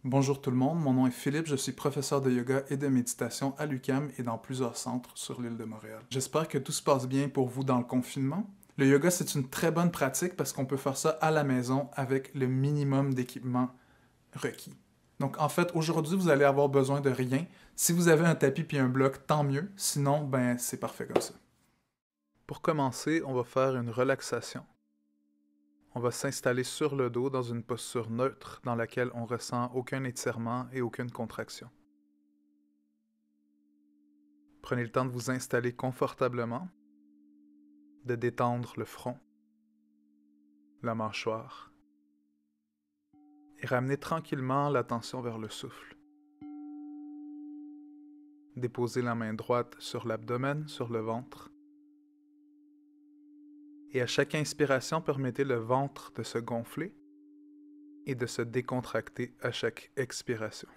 Bonjour tout le monde, mon nom est Philippe, je suis professeur de yoga et de méditation à l'UQAM et dans plusieurs centres sur l'île de Montréal. J'espère que tout se passe bien pour vous dans le confinement. Le yoga, c'est une très bonne pratique parce qu'on peut faire ça à la maison avec le minimum d'équipement requis. Donc en fait, aujourd'hui, vous allez avoir besoin de rien. Si vous avez un tapis puis un bloc, tant mieux. Sinon, c'est parfait comme ça. Pour commencer, on va faire une relaxation. On va s'installer sur le dos dans une posture neutre dans laquelle on ressent aucun étirement et aucune contraction. Prenez le temps de vous installer confortablement, de détendre le front, la mâchoire, et ramener tranquillement l'attention vers le souffle. Déposez la main droite sur l'abdomen, sur le ventre, et à chaque inspiration, permettez le ventre de se gonfler et de se décontracter à chaque expiration.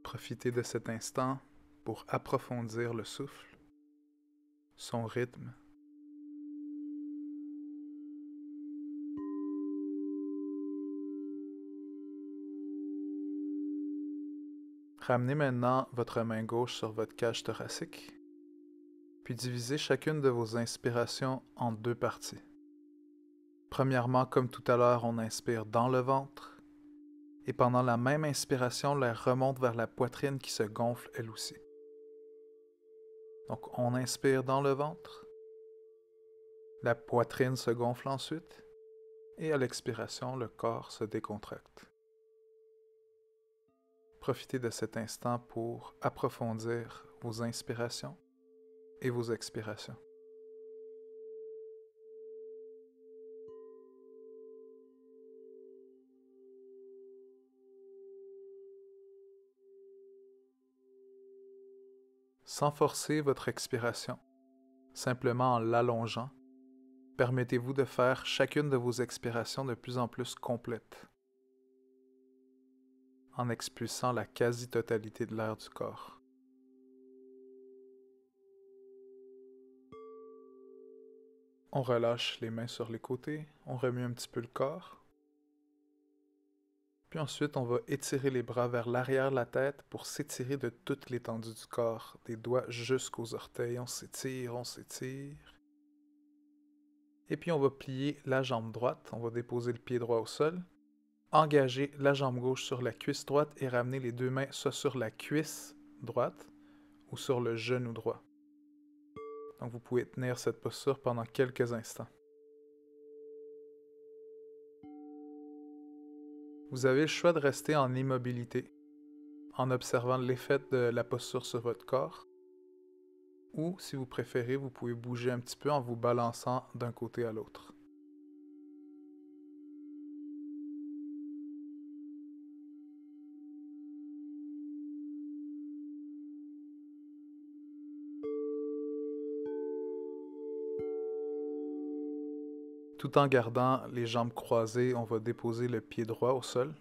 Profitez de cet instant pour approfondir le souffle, son rythme. Ramenez maintenant votre main gauche sur votre cage thoracique, puis divisez chacune de vos inspirations en deux parties. Premièrement, comme tout à l'heure, on inspire dans le ventre, et pendant la même inspiration, l'air remonte vers la poitrine qui se gonfle elle aussi. Donc on inspire dans le ventre, la poitrine se gonfle ensuite, et à l'expiration, le corps se décontracte. Profitez de cet instant pour approfondir vos inspirations et vos expirations. Sans forcer votre expiration, simplement en l'allongeant, permettez-vous de faire chacune de vos expirations de plus en plus complètes, en expulsant la quasi-totalité de l'air du corps. On relâche les mains sur les côtés, on remue un petit peu le corps. Puis ensuite, on va étirer les bras vers l'arrière de la tête pour s'étirer de toute l'étendue du corps, des doigts jusqu'aux orteils. On s'étire, on s'étire. Et puis on va plier la jambe droite, on va déposer le pied droit au sol, engager la jambe gauche sur la cuisse droite et ramener les deux mains soit sur la cuisse droite ou sur le genou droit. Donc vous pouvez tenir cette posture pendant quelques instants. Vous avez le choix de rester en immobilité, en observant l'effet de la posture sur votre corps, ou si vous préférez, vous pouvez bouger un petit peu en vous balançant d'un côté à l'autre. Tout en gardant les jambes croisées, on va déposer le pied droit au sol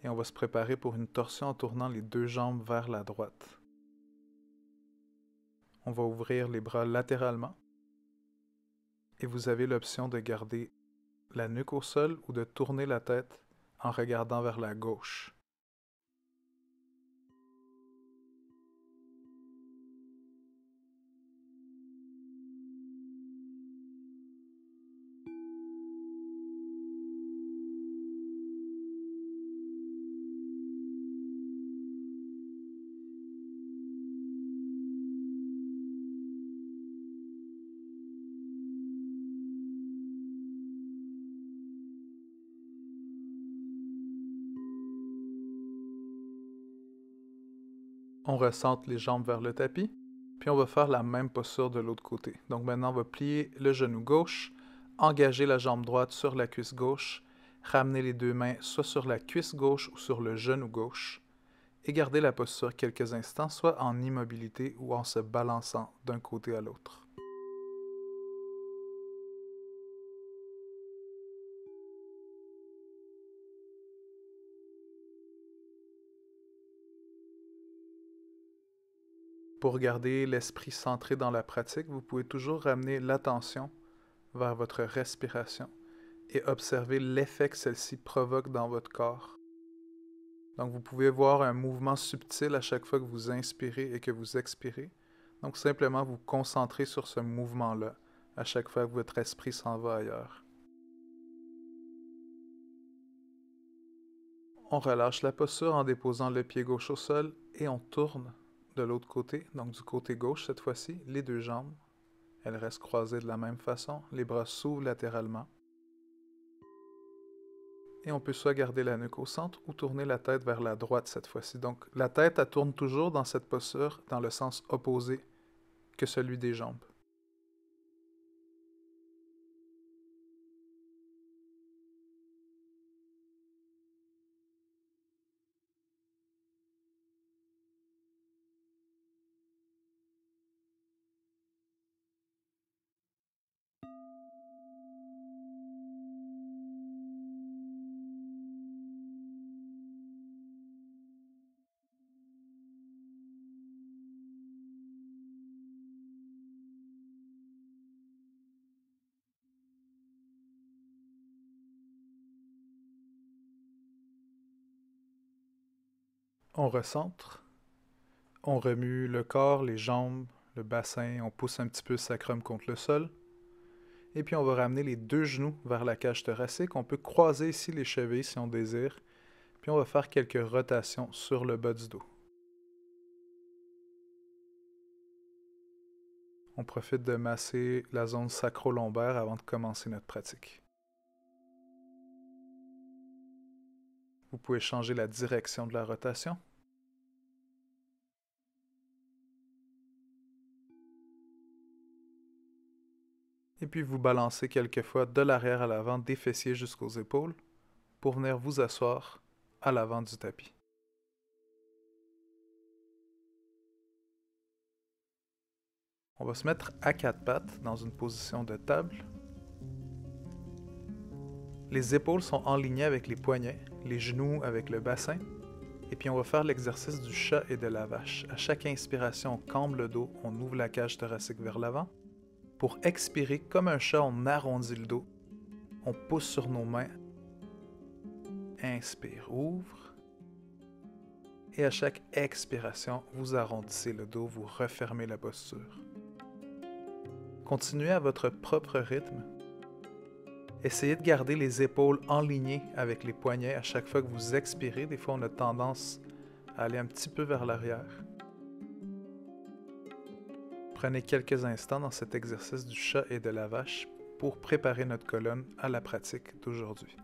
et on va se préparer pour une torsion en tournant les deux jambes vers la droite. On va ouvrir les bras latéralement et vous avez l'option de garder la nuque au sol ou de tourner la tête en regardant vers la gauche. On recentre les jambes vers le tapis, puis on va faire la même posture de l'autre côté. Donc maintenant, on va plier le genou gauche, engager la jambe droite sur la cuisse gauche, ramener les deux mains soit sur la cuisse gauche ou sur le genou gauche, et garder la posture quelques instants, soit en immobilité ou en se balançant d'un côté à l'autre. Pour garder l'esprit centré dans la pratique, vous pouvez toujours ramener l'attention vers votre respiration et observer l'effet que celle-ci provoque dans votre corps. Donc vous pouvez voir un mouvement subtil à chaque fois que vous inspirez et que vous expirez. Donc simplement vous concentrer sur ce mouvement-là à chaque fois que votre esprit s'en va ailleurs. On relâche la posture en déposant le pied gauche au sol et on tourne de l'autre côté, donc du côté gauche cette fois-ci, les deux jambes. Elles restent croisées de la même façon, les bras s'ouvrent latéralement. Et on peut soit garder la nuque au centre ou tourner la tête vers la droite cette fois-ci. Donc la tête, elle tourne toujours dans cette posture dans le sens opposé que celui des jambes. On recentre, on remue le corps, les jambes, le bassin, on pousse un petit peu le sacrum contre le sol. Et puis on va ramener les deux genoux vers la cage thoracique. On peut croiser ici les chevilles si on désire. Puis on va faire quelques rotations sur le bas du dos. On profite de masser la zone sacro-lombaire avant de commencer notre pratique. Vous pouvez changer la direction de la rotation. Et puis vous balancez quelquefois de l'arrière à l'avant des fessiers jusqu'aux épaules pour venir vous asseoir à l'avant du tapis. On va se mettre à quatre pattes dans une position de table. Les épaules sont alignées avec les poignets, les genoux avec le bassin. Et puis on va faire l'exercice du chat et de la vache. À chaque inspiration, on cambre le dos, on ouvre la cage thoracique vers l'avant. Pour expirer, comme un chat, on arrondit le dos. On pousse sur nos mains. Inspire, ouvre. Et à chaque expiration, vous arrondissez le dos, vous refermez la posture. Continuez à votre propre rythme. Essayez de garder les épaules enlignées avec les poignets à chaque fois que vous expirez. Des fois, on a tendance à aller un petit peu vers l'arrière. Prenez quelques instants dans cet exercice du chat et de la vache pour préparer notre colonne à la pratique d'aujourd'hui.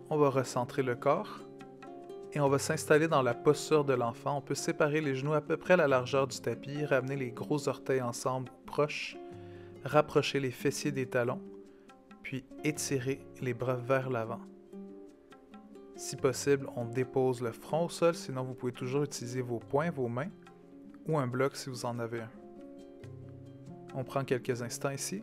On va recentrer le corps et on va s'installer dans la posture de l'enfant. On peut séparer les genoux à peu près à la largeur du tapis, ramener les gros orteils ensemble proches, rapprocher les fessiers des talons, puis étirer les bras vers l'avant. Si possible, on dépose le front au sol, sinon vous pouvez toujours utiliser vos poings, vos mains ou un bloc si vous en avez un. On prend quelques instants ici.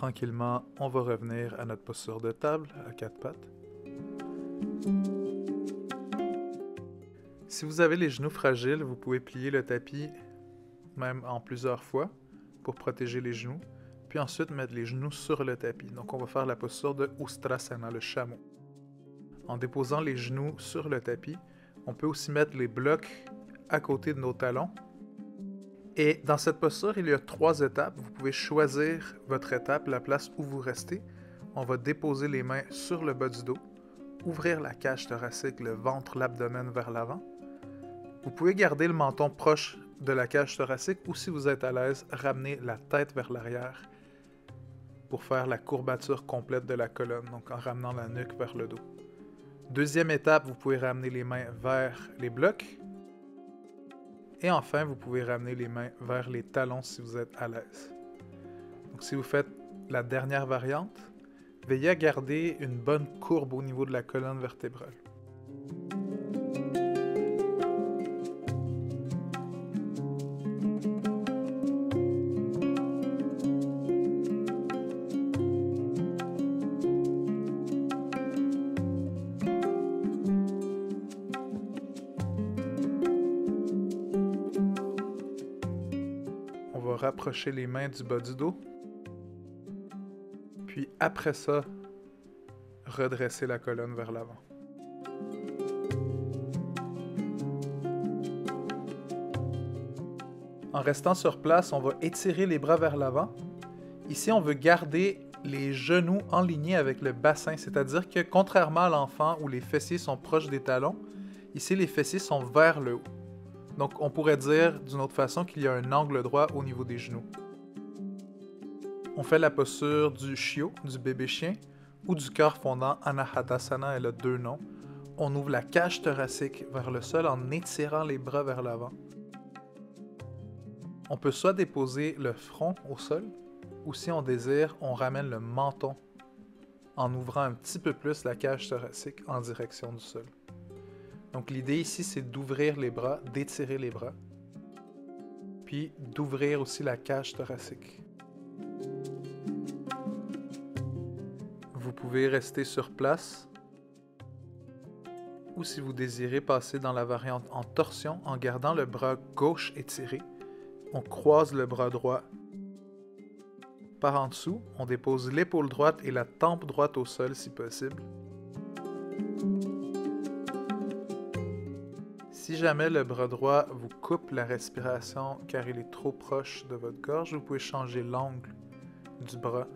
tranquillement, on va revenir à notre posture de table à quatre pattes. Si vous avez les genoux fragiles, vous pouvez plier le tapis même en plusieurs fois pour protéger les genoux, puis ensuite mettre les genoux sur le tapis. Donc on va faire la posture de Ustrasana, le chameau. En déposant les genoux sur le tapis, on peut aussi mettre les blocs à côté de nos talons. Et dans cette posture, il y a 3 étapes. Vous pouvez choisir votre étape, la place où vous restez. On va déposer les mains sur le bas du dos, ouvrir la cage thoracique, le ventre, l'abdomen vers l'avant. Vous pouvez garder le menton proche de la cage thoracique ou si vous êtes à l'aise, ramener la tête vers l'arrière pour faire la courbature complète de la colonne, donc en ramenant la nuque vers le dos. Deuxième étape, vous pouvez ramener les mains vers les blocs. Et enfin, vous pouvez ramener les mains vers les talons si vous êtes à l'aise. Donc si vous faites la dernière variante, veillez à garder une bonne courbe au niveau de la colonne vertébrale. On va rapprocher les mains du bas du dos. Puis après ça, redresser la colonne vers l'avant. En restant sur place, on va étirer les bras vers l'avant. Ici, on veut garder les genoux alignés avec le bassin, c'est-à-dire que contrairement à l'enfant où les fessiers sont proches des talons, ici les fessiers sont vers le haut. Donc on pourrait dire d'une autre façon qu'il y a un angle droit au niveau des genoux. On fait la posture du chiot, du bébé chien, ou du cœur fondant, Anahata-sana, elle a 2 noms. On ouvre la cage thoracique vers le sol en étirant les bras vers l'avant. On peut soit déposer le front au sol, ou si on désire, on ramène le menton en ouvrant un petit peu plus la cage thoracique en direction du sol. Donc l'idée ici, c'est d'ouvrir les bras, d'étirer les bras, puis d'ouvrir aussi la cage thoracique. Vous pouvez rester sur place, ou si vous désirez passer dans la variante en torsion en gardant le bras gauche étiré, on croise le bras droit par en dessous, on dépose l'épaule droite et la tempe droite au sol si possible. Si jamais le bras droit vous coupe la respiration car il est trop proche de votre gorge, vous pouvez changer l'angle du bras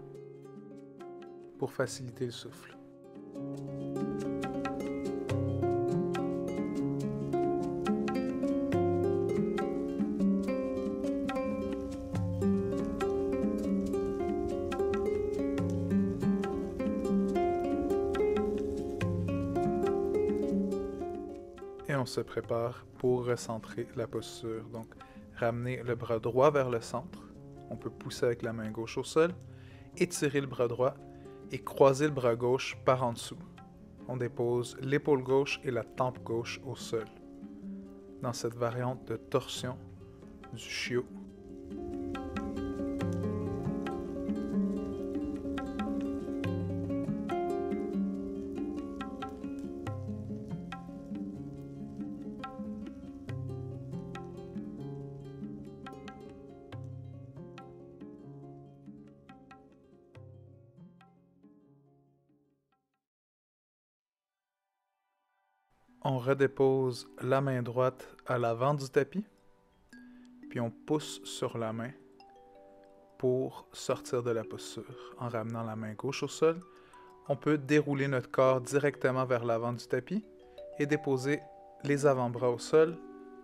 pour faciliter le souffle. Et on se prépare pour recentrer la posture. Donc, ramener le bras droit vers le centre. On peut pousser avec la main gauche au sol, étirer le bras droit et croiser le bras gauche par en dessous. On dépose l'épaule gauche et la tempe gauche au sol. Dans cette variante de torsion du chiot. On redépose la main droite à l'avant du tapis, puis on pousse sur la main pour sortir de la posture. En ramenant la main gauche au sol, on peut dérouler notre corps directement vers l'avant du tapis et déposer les avant-bras au sol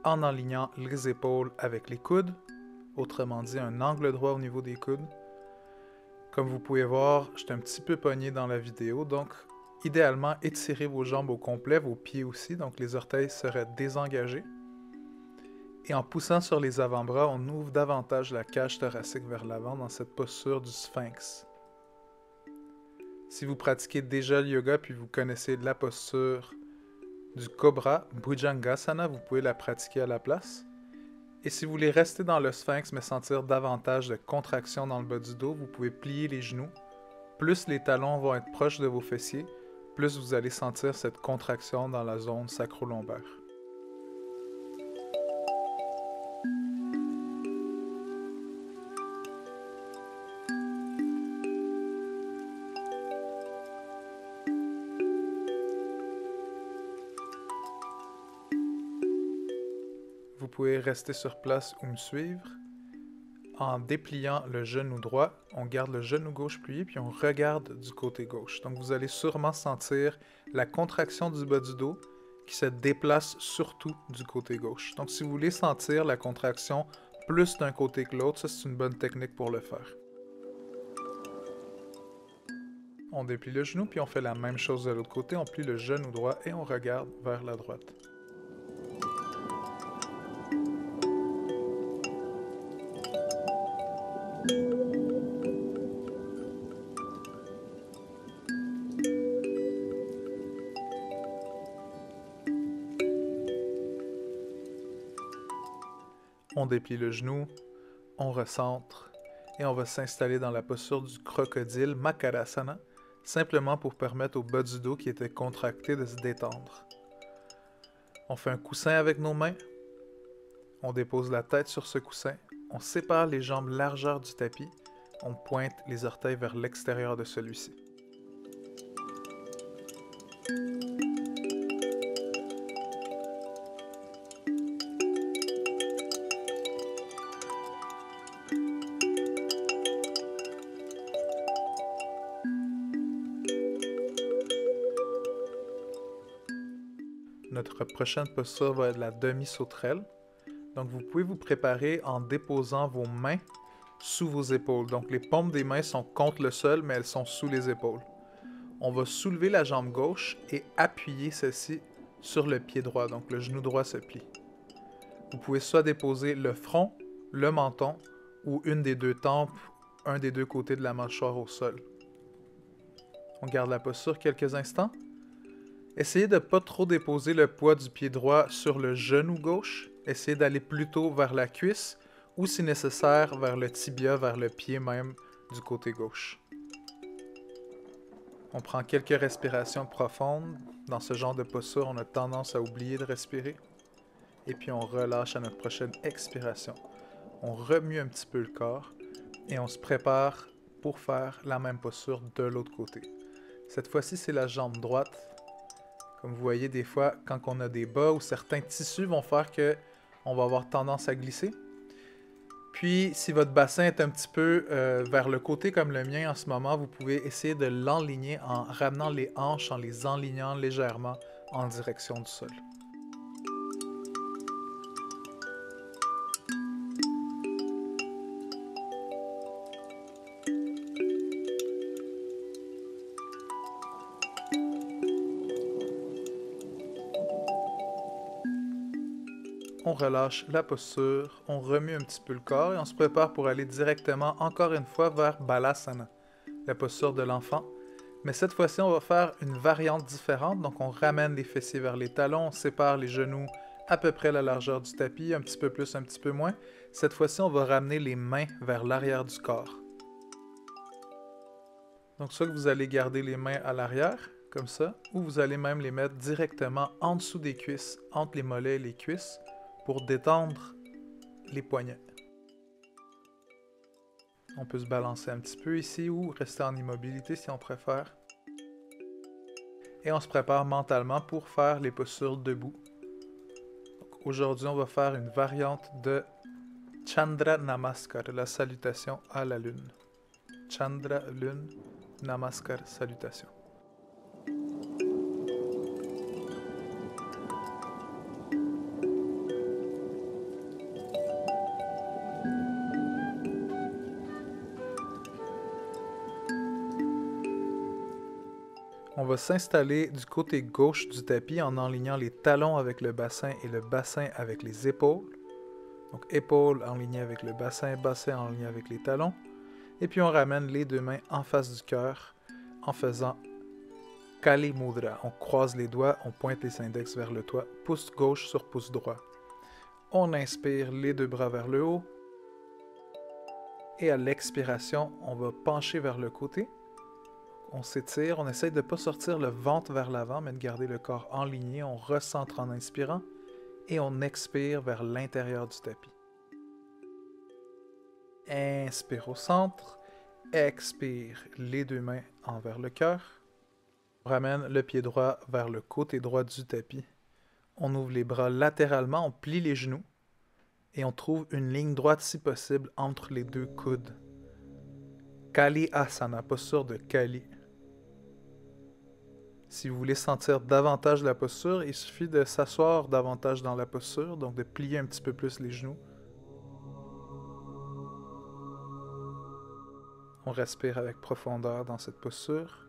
en alignant les épaules avec les coudes, autrement dit un angle droit au niveau des coudes. Comme vous pouvez voir, je suis un petit peu pogné dans la vidéo, donc idéalement, étirez vos jambes au complet, vos pieds aussi, donc les orteils seraient désengagés. Et en poussant sur les avant-bras, on ouvre davantage la cage thoracique vers l'avant dans cette posture du sphinx. Si vous pratiquez déjà le yoga puis vous connaissez la posture du cobra, Bhujangasana, vous pouvez la pratiquer à la place. Et si vous voulez rester dans le sphinx mais sentir davantage de contraction dans le bas du dos, vous pouvez plier les genoux. Plus les talons vont être proches de vos fessiers, plus vous allez sentir cette contraction dans la zone sacro-lombaire. Vous pouvez rester sur place ou me suivre. En dépliant le genou droit, on garde le genou gauche plié puis on regarde du côté gauche. Donc vous allez sûrement sentir la contraction du bas du dos qui se déplace surtout du côté gauche. Donc si vous voulez sentir la contraction plus d'un côté que l'autre, ça c'est une bonne technique pour le faire. On déplie le genou puis on fait la même chose de l'autre côté, on plie le genou droit et on regarde vers la droite. On déplie le genou, on recentre et on va s'installer dans la posture du crocodile Makarasana, simplement pour permettre au bas du dos qui était contracté de se détendre. On fait un coussin avec nos mains, on dépose la tête sur ce coussin, on sépare les jambes largeur du tapis, on pointe les orteils vers l'extérieur de celui-ci. Notre prochaine posture va être la demi-sauterelle. Donc vous pouvez vous préparer en déposant vos mains sous vos épaules. Donc les paumes des mains sont contre le sol, mais elles sont sous les épaules. On va soulever la jambe gauche et appuyer celle-ci sur le pied droit. Donc le genou droit se plie. Vous pouvez soit déposer le front, le menton ou une des deux tempes, un des deux côtés de la mâchoire au sol. On garde la posture quelques instants. Essayez de ne pas trop déposer le poids du pied droit sur le genou gauche. Essayez d'aller plutôt vers la cuisse ou, si nécessaire, vers le tibia, vers le pied même du côté gauche. On prend quelques respirations profondes. Dans ce genre de posture, on a tendance à oublier de respirer. Et puis on relâche à notre prochaine expiration. On remue un petit peu le corps et on se prépare pour faire la même posture de l'autre côté. Cette fois-ci, c'est la jambe droite. Comme vous voyez, des fois, quand on a des bas ou certains tissus vont faire qu'on va avoir tendance à glisser. Puis, si votre bassin est un petit peu vers le côté comme le mien en ce moment, vous pouvez essayer de l'enligner en ramenant les hanches, en les enlignant légèrement en direction du sol. On relâche la posture, on remue un petit peu le corps et on se prépare pour aller directement, encore une fois, vers Balasana, la posture de l'enfant. Mais cette fois-ci, on va faire une variante différente. Donc, on ramène les fessiers vers les talons, on sépare les genoux à peu près la largeur du tapis, un petit peu plus, un petit peu moins. Cette fois-ci, on va ramener les mains vers l'arrière du corps. Donc, soit que vous allez garder les mains à l'arrière, comme ça, ou vous allez même les mettre directement en dessous des cuisses, entre les mollets et les cuisses, pour détendre les poignets. On peut se balancer un petit peu ici ou rester en immobilité si on préfère. Et on se prépare mentalement pour faire les postures debout. Aujourd'hui, on va faire une variante de Chandra Namaskar, la salutation à la lune. Chandra, lune, Namaskar, salutation. On va s'installer du côté gauche du tapis en enlignant les talons avec le bassin et le bassin avec les épaules. Donc épaules enlignées avec le bassin, bassin enligné avec les talons. Et puis on ramène les deux mains en face du cœur en faisant Kali Mudra. On croise les doigts, on pointe les index vers le toit, pouce gauche sur pouce droit. On inspire les deux bras vers le haut. Et à l'expiration, on va pencher vers le côté. On s'étire, on essaye de ne pas sortir le ventre vers l'avant, mais de garder le corps enligné. On recentre en inspirant et on expire vers l'intérieur du tapis. Inspire au centre, expire les deux mains envers le cœur. On ramène le pied droit vers le côté droit du tapis. On ouvre les bras latéralement, on plie les genoux. Et on trouve une ligne droite si possible entre les deux coudes. Kali Asana, posture de Kali. Si vous voulez sentir davantage la posture, il suffit de s'asseoir davantage dans la posture, donc de plier un petit peu plus les genoux. On respire avec profondeur dans cette posture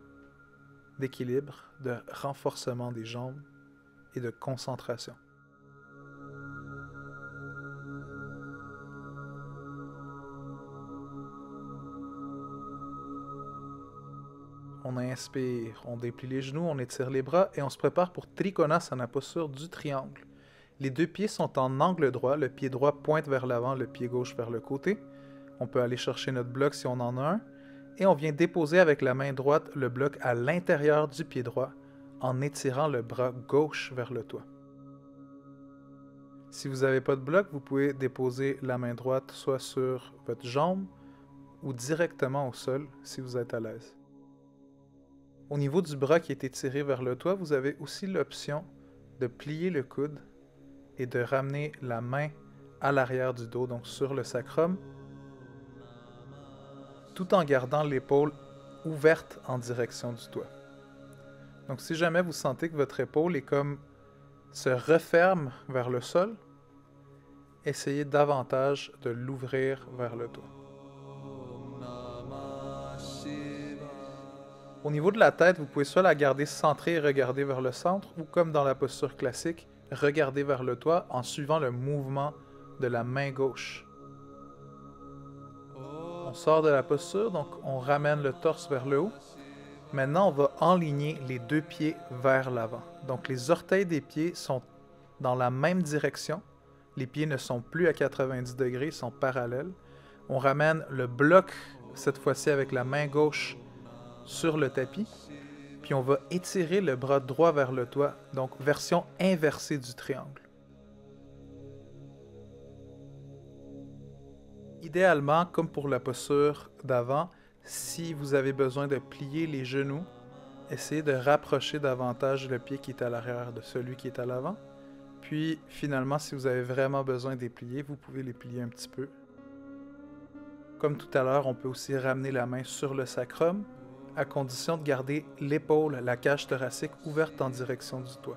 d'équilibre, de renforcement des jambes et de concentration. On inspire, on déplie les genoux, on étire les bras et on se prépare pour Trikonasana, posture du triangle. Les deux pieds sont en angle droit, le pied droit pointe vers l'avant, le pied gauche vers le côté. On peut aller chercher notre bloc si on en a un. Et on vient déposer avec la main droite le bloc à l'intérieur du pied droit en étirant le bras gauche vers le toit. Si vous n'avez pas de bloc, vous pouvez déposer la main droite soit sur votre jambe ou directement au sol si vous êtes à l'aise. Au niveau du bras qui est étiré vers le toit, vous avez aussi l'option de plier le coude et de ramener la main à l'arrière du dos, donc sur le sacrum, tout en gardant l'épaule ouverte en direction du toit. Donc si jamais vous sentez que votre épaule est comme se referme vers le sol, essayez davantage de l'ouvrir vers le toit. Au niveau de la tête, vous pouvez soit la garder centrée et regarder vers le centre, ou comme dans la posture classique, regarder vers le toit en suivant le mouvement de la main gauche. On sort de la posture, donc on ramène le torse vers le haut. Maintenant, on va enligner les deux pieds vers l'avant. Donc les orteils des pieds sont dans la même direction. Les pieds ne sont plus à 90 degrés, ils sont parallèles. On ramène le bloc, cette fois-ci avec la main gauche, sur le tapis, puis on va étirer le bras droit vers le toit, donc version inversée du triangle. Idéalement, comme pour la posture d'avant, si vous avez besoin de plier les genoux, essayez de rapprocher davantage le pied qui est à l'arrière de celui qui est à l'avant. Puis finalement, si vous avez vraiment besoin de les plier, vous pouvez les plier un petit peu. Comme tout à l'heure, on peut aussi ramener la main sur le sacrum, à condition de garder l'épaule, la cage thoracique ouverte en direction du toit.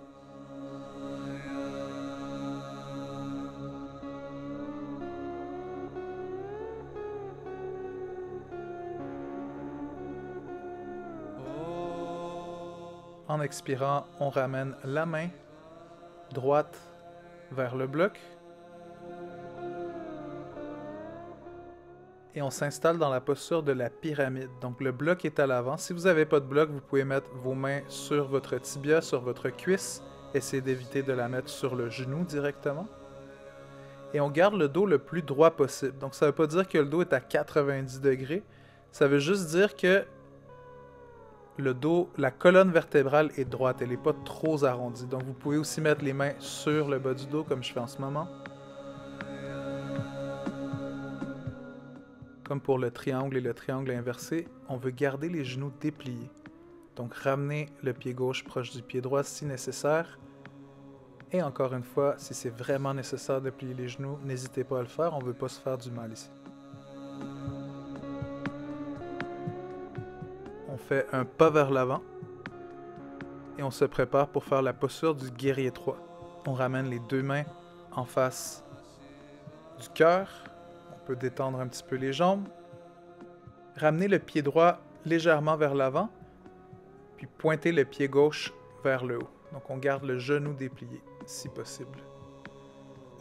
En expirant, on ramène la main droite vers le bloc. Et on s'installe dans la posture de la pyramide. Donc le bloc est à l'avant. Si vous n'avez pas de bloc, vous pouvez mettre vos mains sur votre tibia, sur votre cuisse. Essayez d'éviter de la mettre sur le genou directement. Et on garde le dos le plus droit possible. Donc ça ne veut pas dire que le dos est à 90 degrés. Ça veut juste dire que le dos, la colonne vertébrale est droite. Elle n'est pas trop arrondie. Donc vous pouvez aussi mettre les mains sur le bas du dos comme je fais en ce moment. Comme pour le triangle et le triangle inversé, on veut garder les genoux dépliés. Donc ramener le pied gauche proche du pied droit si nécessaire. Et encore une fois, si c'est vraiment nécessaire de plier les genoux, n'hésitez pas à le faire, on ne veut pas se faire du mal ici. On fait un pas vers l'avant. Et on se prépare pour faire la posture du guerrier 3. On ramène les deux mains en face du cœur. On peut détendre un petit peu les jambes. Ramener le pied droit légèrement vers l'avant, puis pointer le pied gauche vers le haut. Donc on garde le genou déplié, si possible.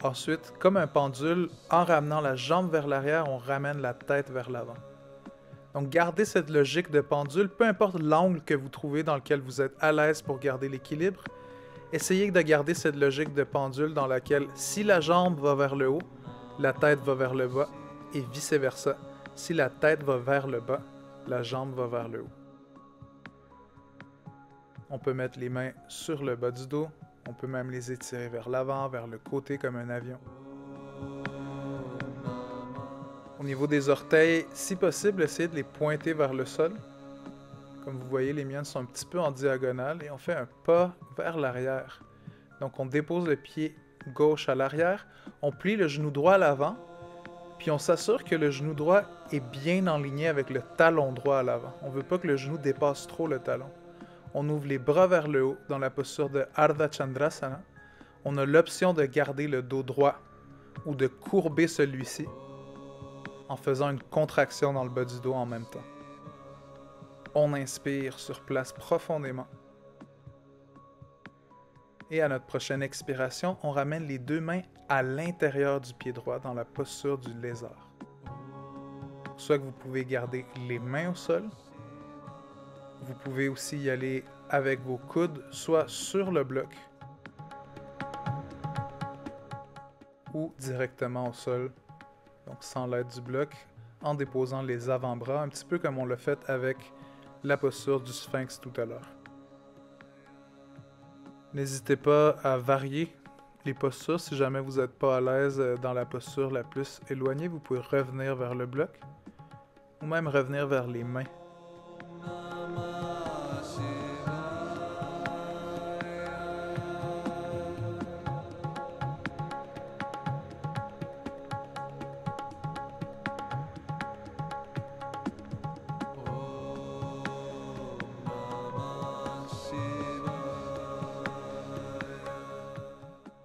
Ensuite, comme un pendule, en ramenant la jambe vers l'arrière, on ramène la tête vers l'avant. Donc gardez cette logique de pendule, peu importe l'angle que vous trouvez dans lequel vous êtes à l'aise pour garder l'équilibre. Essayez de garder cette logique de pendule dans laquelle si la jambe va vers le haut, la tête va vers le bas et vice-versa. Si la tête va vers le bas, la jambe va vers le haut. On peut mettre les mains sur le bas du dos, on peut même les étirer vers l'avant, vers le côté comme un avion. Au niveau des orteils, si possible, essayez de les pointer vers le sol. Comme vous voyez, les miennes sont un petit peu en diagonale et on fait un pas vers l'arrière. Donc on dépose le pied gauche à l'arrière, on plie le genou droit à l'avant, puis on s'assure que le genou droit est bien enligné avec le talon droit à l'avant. On ne veut pas que le genou dépasse trop le talon. On ouvre les bras vers le haut dans la posture de Ardha Chandrasana. On a l'option de garder le dos droit ou de courber celui-ci en faisant une contraction dans le bas du dos en même temps. On inspire sur place profondément. Et à notre prochaine expiration, on ramène les deux mains à l'intérieur du pied droit dans la posture du lézard. Soit que vous pouvez garder les mains au sol, vous pouvez aussi y aller avec vos coudes, soit sur le bloc ou directement au sol, donc sans l'aide du bloc, en déposant les avant-bras, un petit peu comme on l'a fait avec la posture du sphinx tout à l'heure. N'hésitez pas à varier les postures. Si jamais vous n'êtes pas à l'aise dans la posture la plus éloignée, vous pouvez revenir vers le bloc ou même revenir vers les mains.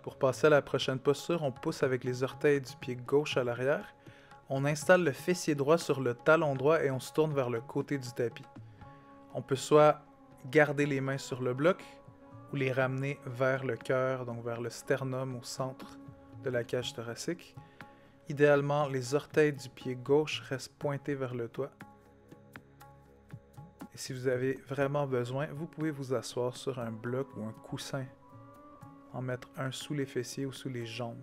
Pour passer à la prochaine posture, on pousse avec les orteils du pied gauche à l'arrière. On installe le fessier droit sur le talon droit et on se tourne vers le côté du tapis. On peut soit garder les mains sur le bloc ou les ramener vers le cœur, donc vers le sternum au centre de la cage thoracique. Idéalement, les orteils du pied gauche restent pointés vers le toit. Et si vous avez vraiment besoin, vous pouvez vous asseoir sur un bloc ou un coussin. En mettre un sous les fessiers ou sous les jambes.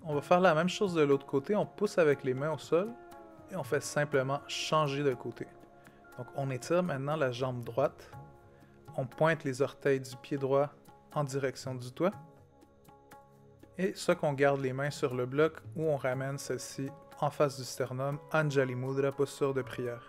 On va faire la même chose de l'autre côté, on pousse avec les mains au sol et on fait simplement changer de côté. Donc on étire maintenant la jambe droite, on pointe les orteils du pied droit en direction du toit et soit qu'on garde les mains sur le bloc ou on ramène celle-ci en face du sternum, Anjali Mudra, posture de prière.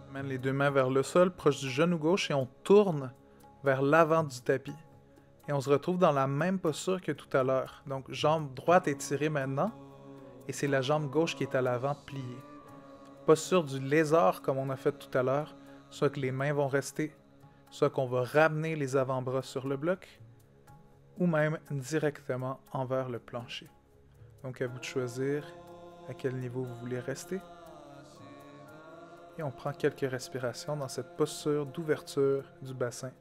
On mène les deux mains vers le sol, proche du genou gauche, et on tourne vers l'avant du tapis. Et on se retrouve dans la même posture que tout à l'heure. Donc, jambe droite étirée maintenant, et c'est la jambe gauche qui est à l'avant pliée. Posture du lézard, comme on a fait tout à l'heure, soit que les mains vont rester, soit qu'on va ramener les avant-bras sur le bloc, ou même directement envers le plancher. Donc, à vous de choisir à quel niveau vous voulez rester. Et on prend quelques respirations dans cette posture d'ouverture du bassin,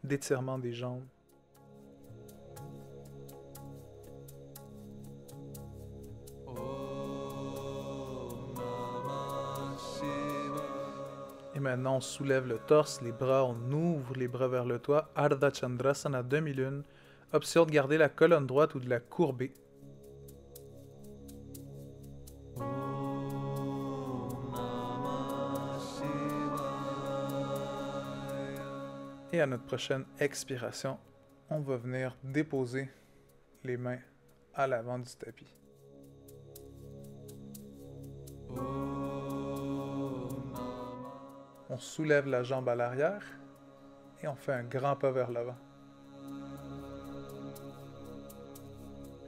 d'étirement des jambes. Et maintenant, on soulève le torse, les bras, on ouvre les bras vers le toit. Ardha Chandrasana demi-lune. Option de garder la colonne droite ou de la courber. Et à notre prochaine expiration, on va venir déposer les mains à l'avant du tapis. On soulève la jambe à l'arrière et on fait un grand pas vers l'avant.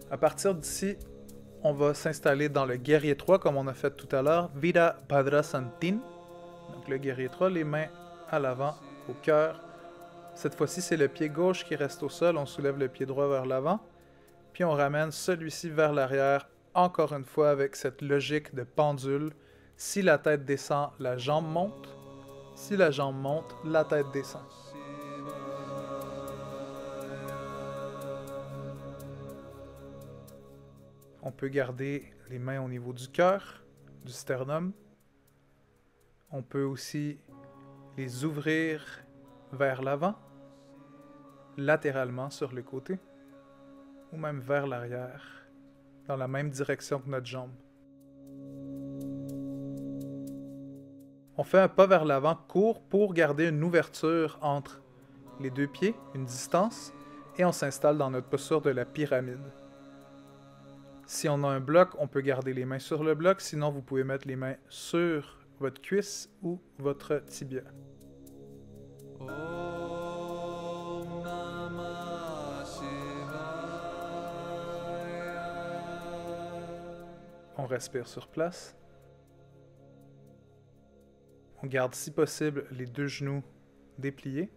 À partir d'ici, on va s'installer dans le guerrier 3 comme on a fait tout à l'heure, Virabhadrasana. Donc le guerrier 3, les mains à l'avant, au cœur. Cette fois-ci, c'est le pied gauche qui reste au sol, on soulève le pied droit vers l'avant. puis on ramène celui-ci vers l'arrière, encore une fois avec cette logique de pendule. Si la tête descend, la jambe monte. Si la jambe monte, la tête descend. On peut garder les mains au niveau du cœur, du sternum. On peut aussi les ouvrir vers l'avant, latéralement sur le côté, ou même vers l'arrière, dans la même direction que notre jambe. On fait un pas vers l'avant court pour garder une ouverture entre les deux pieds, une distance, et on s'installe dans notre posture de la pyramide. Si on a un bloc, on peut garder les mains sur le bloc, sinon vous pouvez mettre les mains sur votre cuisse ou votre tibia. On respire sur place. On garde si possible les deux genoux dépliés.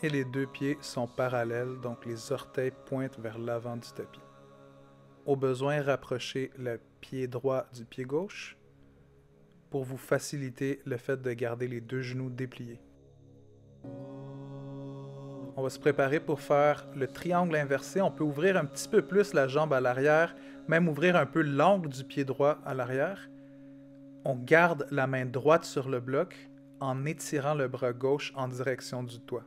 Et les deux pieds sont parallèles, donc les orteils pointent vers l'avant du tapis. Au besoin, rapprochez le pied droit du pied gauche pour vous faciliter le fait de garder les deux genoux dépliés. On va se préparer pour faire le triangle inversé. On peut ouvrir un petit peu plus la jambe à l'arrière, même ouvrir un peu l'angle du pied droit à l'arrière. On garde la main droite sur le bloc en étirant le bras gauche en direction du toit.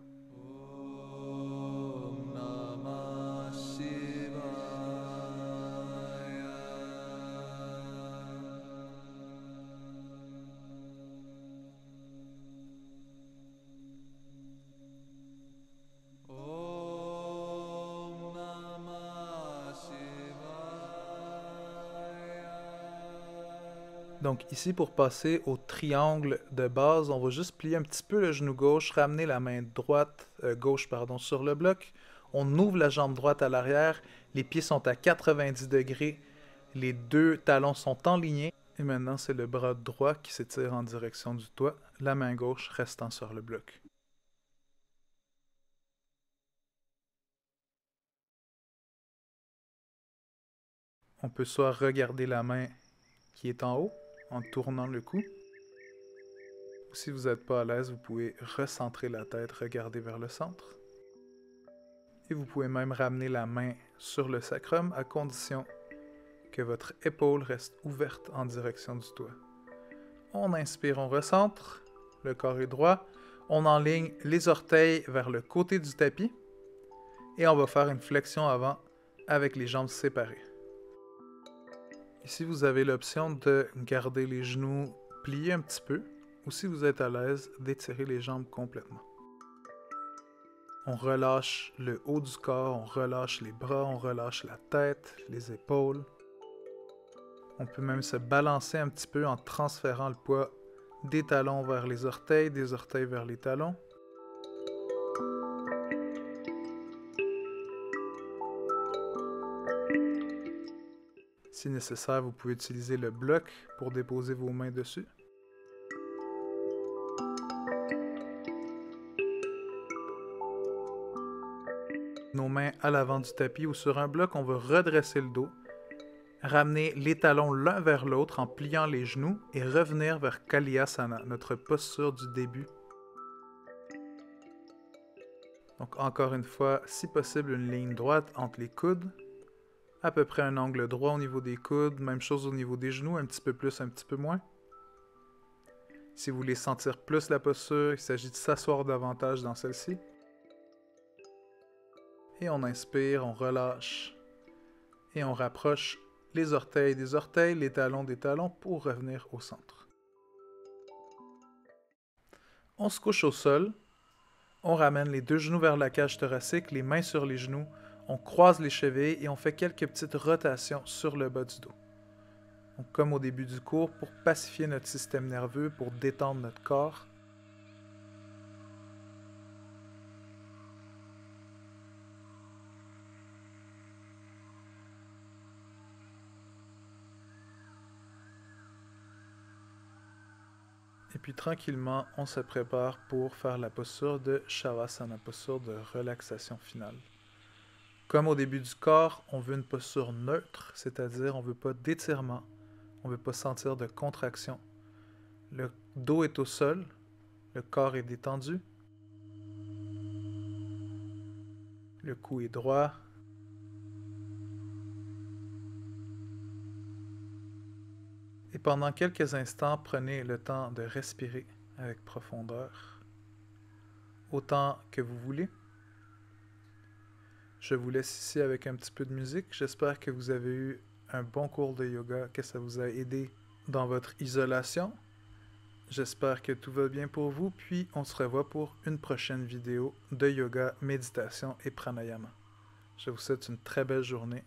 Donc ici, pour passer au triangle de base, on va juste plier un petit peu le genou gauche, ramener la main gauche sur le bloc. On ouvre la jambe droite à l'arrière, les pieds sont à 90 degrés, les deux talons sont alignés. Et maintenant, c'est le bras droit qui s'étire en direction du toit, la main gauche restant sur le bloc. On peut soit regarder la main qui est en haut, en tournant le cou. Ou si vous n'êtes pas à l'aise, vous pouvez recentrer la tête, regarder vers le centre. Et vous pouvez même ramener la main sur le sacrum à condition que votre épaule reste ouverte en direction du toit. On inspire, on recentre, le corps est droit. On enligne les orteils vers le côté du tapis et on va faire une flexion avant avec les jambes séparées. Ici, vous avez l'option de garder les genoux pliés un petit peu, ou si vous êtes à l'aise, d'étirer les jambes complètement. On relâche le haut du corps, on relâche les bras, on relâche la tête, les épaules. On peut même se balancer un petit peu en transférant le poids des talons vers les orteils, des orteils vers les talons. Si nécessaire, vous pouvez utiliser le bloc pour déposer vos mains dessus. Nos mains à l'avant du tapis ou sur un bloc, on va redresser le dos, ramener les talons l'un vers l'autre en pliant les genoux et revenir vers Kalyasana, notre posture du début. Donc encore une fois, si possible, une ligne droite entre les coudes. À peu près un angle droit au niveau des coudes, même chose au niveau des genoux, un petit peu plus, un petit peu moins. Si vous voulez sentir plus la posture, il s'agit de s'asseoir davantage dans celle-ci. Et on inspire, on relâche et on rapproche les orteils des orteils, les talons des talons pour revenir au centre. On se couche au sol, on ramène les deux genoux vers la cage thoracique, les mains sur les genoux, on croise les chevilles et on fait quelques petites rotations sur le bas du dos. Donc, comme au début du cours, pour pacifier notre système nerveux, pour détendre notre corps. Et puis tranquillement, on se prépare pour faire la posture de Shavasana, posture de relaxation finale. Comme au début du corps, on veut une posture neutre, c'est-à-dire on ne veut pas d'étirement, on ne veut pas sentir de contraction. Le dos est au sol, le corps est détendu, le cou est droit, et pendant quelques instants, prenez le temps de respirer avec profondeur, autant que vous voulez. Je vous laisse ici avec un petit peu de musique. J'espère que vous avez eu un bon cours de yoga, que ça vous a aidé dans votre isolation. J'espère que tout va bien pour vous, puis on se revoit pour une prochaine vidéo de yoga, méditation et pranayama. Je vous souhaite une très belle journée.